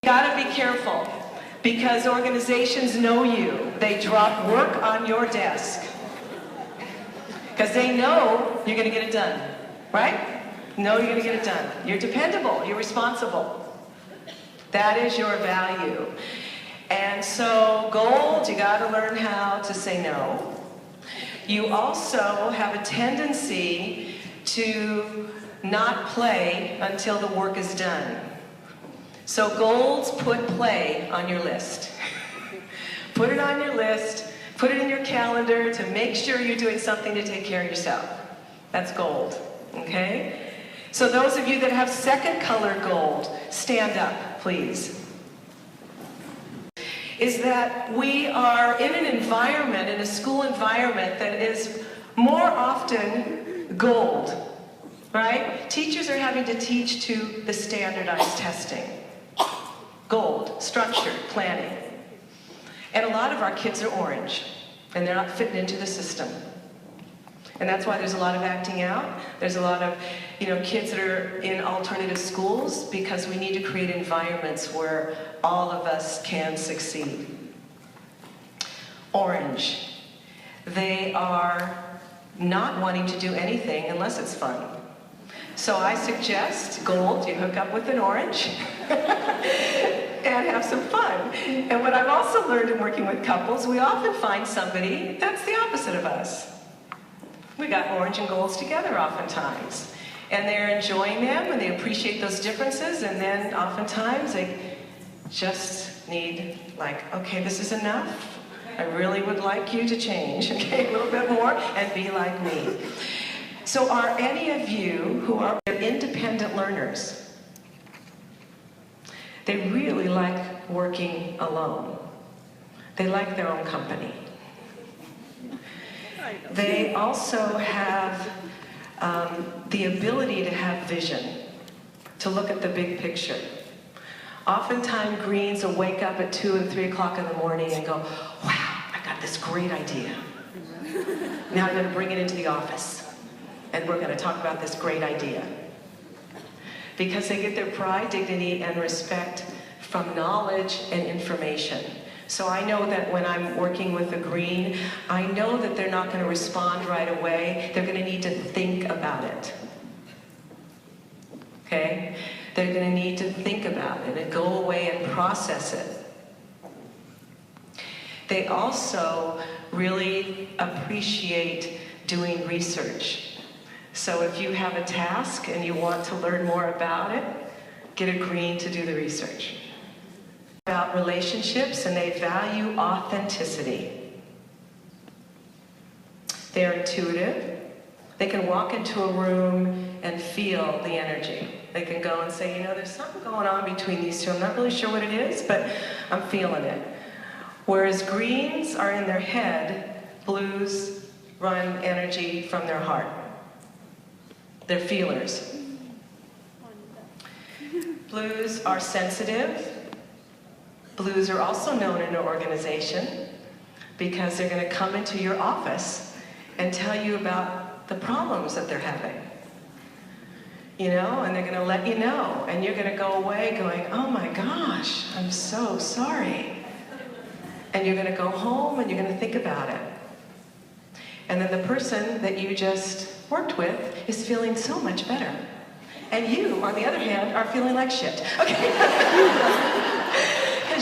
You gotta be careful, because organizations know you. They drop work on your desk because they know you're gonna get it done, right? Know you're gonna get it done. You're dependable, you're responsible. That is your value. And so gold, you gotta learn how to say no. You also have a tendency to not play until the work is done. So golds, put play on your list. Put it on your list, put it in your calendar to make sure you're doing something to take care of yourself. That's gold, okay? So those of you that have second color gold, stand up, please. Is that we are in an environment, in a school environment that is more often gold, right? Teachers are having to teach to the standardized testing. Gold, structured, planning. And a lot of our kids are orange, and they're not fitting into the system. And that's why there's a lot of acting out. There's a lot of, kids that are in alternative schools, because we need to create environments where all of us can succeed. Orange. They are not wanting to do anything unless it's fun. So I suggest, gold, you hook up with an orange and have some fun. And what I've also learned in working with couples, we often find somebody that's the opposite of us. We got orange and golds together oftentimes. And they're enjoying them, and they appreciate those differences, and then oftentimes they just need, okay, this is enough. I really would like you to change, okay, a little bit more, and be like me. So are any of you who are independent learners? They really like working alone. They like their own company. They also have the ability to have vision, to look at the big picture. Oftentimes greens will wake up at 2 and 3 o'clock in the morning and go, wow, I got this great idea. Now I'm going to bring it into the office, and we're going to talk about this great idea. Because they get their pride, dignity, and respect from knowledge and information. So I know that when I'm working with a green, I know that they're not going to respond right away. They're going to need to think about it. Okay? They're going to need to think about it and go away and process it. They also really appreciate doing research. So if you have a task and you want to learn more about it, get a green to do the research. About relationships, and they value authenticity. They're intuitive. They can walk into a room and feel the energy. They can go and say, there's something going on between these two. I'm not really sure what it is, but I'm feeling it. Whereas greens are in their head, blues run energy from their heart. They're feelers. Blues are sensitive. Blues are also known in an organization because they're going to come into your office and tell you about the problems that they're having. And they're going to let you know, and you're going to go away going, oh my gosh, I'm so sorry. And you're going to go home and you're going to think about it. And then the person that you just worked with is feeling so much better. And you, on the other hand, are feeling like shit. Okay.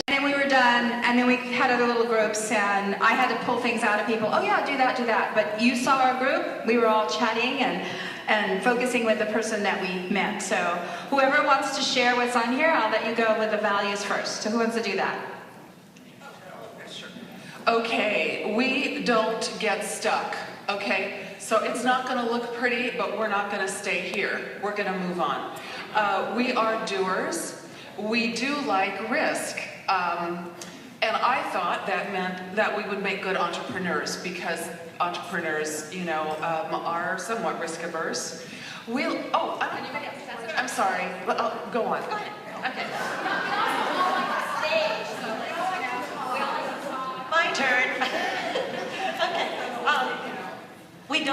And we were done, and then we had other little groups, and I had to pull things out of people. Oh yeah, do that, do that. But you saw our group. We were all chatting and focusing with the person that we met. So whoever wants to share what's on here, I'll let you go with the values first. So who wants to do that? Okay, we don't get stuck, okay? So it's not going to look pretty, but we're not going to stay here. We're going to move on. We are doers. We do like risk. And I thought that meant that we would make good entrepreneurs, because entrepreneurs, are somewhat risk averse. I'm sorry. Go on. Go ahead. Okay. My turn. Okay. We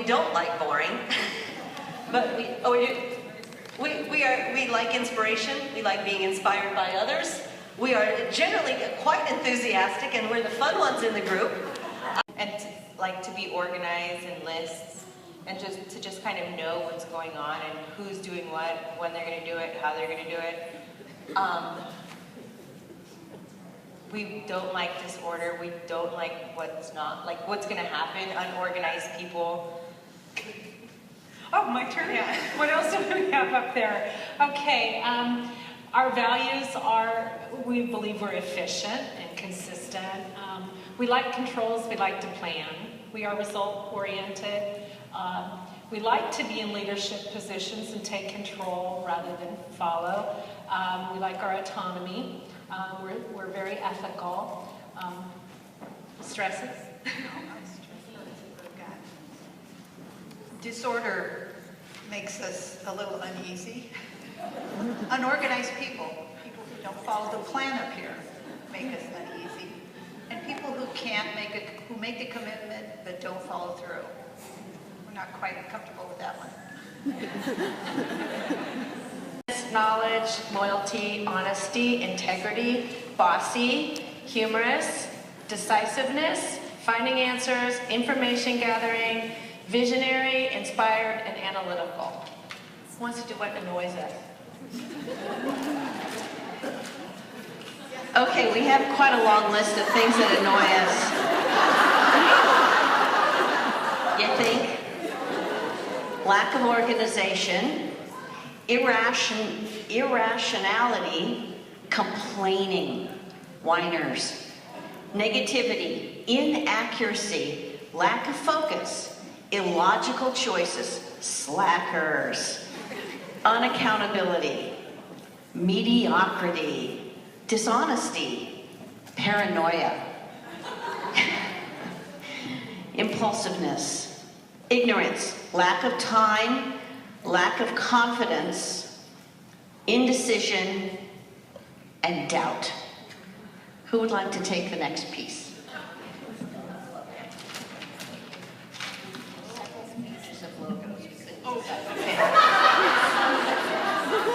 don't like boring, but we We like inspiration. We like being inspired by others. We are generally quite enthusiastic, and we're the fun ones in the group. And to be organized in lists, and just kind of know what's going on and who's doing what, when they're going to do it, how they're going to do it. We don't like disorder. We don't like what's going to happen. Unorganized people. Oh, my turn? Yeah. What else do we have up there? Okay, our values are, we believe we're efficient and consistent. We like controls, we like to plan. We are result-oriented. We like to be in leadership positions and take control rather than follow. We like our autonomy. We're very ethical. Stresses? Disorder makes us a little uneasy. Unorganized people who don't follow the plan up here, make us uneasy. And people who who make a commitment but don't follow through. We're not quite comfortable with that one. Knowledge, loyalty, honesty, integrity, bossy, humorous, decisiveness, finding answers, information gathering, visionary, inspired, and analytical. Who wants to do what annoys us? Okay, we have quite a long list of things that annoy us. You think? Lack of organization, irrationality, complaining, whiners, negativity, inaccuracy, lack of focus, illogical choices, slackers, unaccountability, mediocrity, dishonesty, paranoia, impulsiveness, ignorance, lack of time, lack of confidence, indecision, and doubt. Who would like to take the next piece?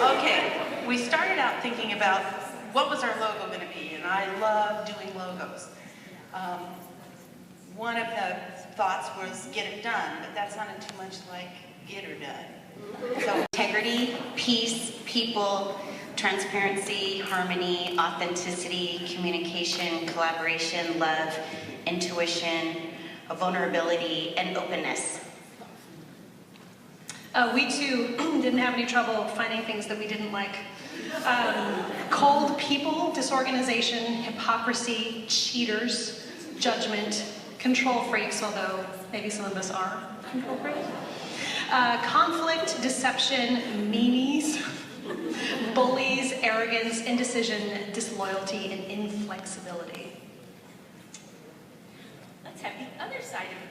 Okay, we started out thinking about what was our logo going to be, and I love doing logos. One of the thoughts was get it done, but that sounded too much like get her done. So Integrity, peace, people, transparency, harmony, authenticity, communication, collaboration, love, intuition, vulnerability, and openness. We too didn't have any trouble finding things that we didn't like. Cold people, disorganization, hypocrisy, cheaters, judgment, control freaks, although maybe some of us are control freaks. Conflict, deception, meanies, bullies, arrogance, indecision, disloyalty, and inflexibility. Let's have the other side of it.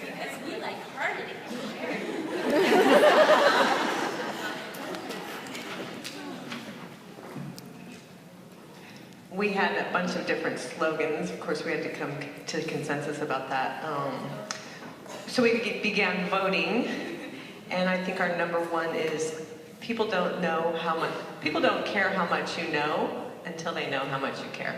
Because we like harmony. We had a bunch of different slogans. Of course, we had to come to consensus about that. So we began voting, and I think our number one is people don't care how much you know until they know how much you care.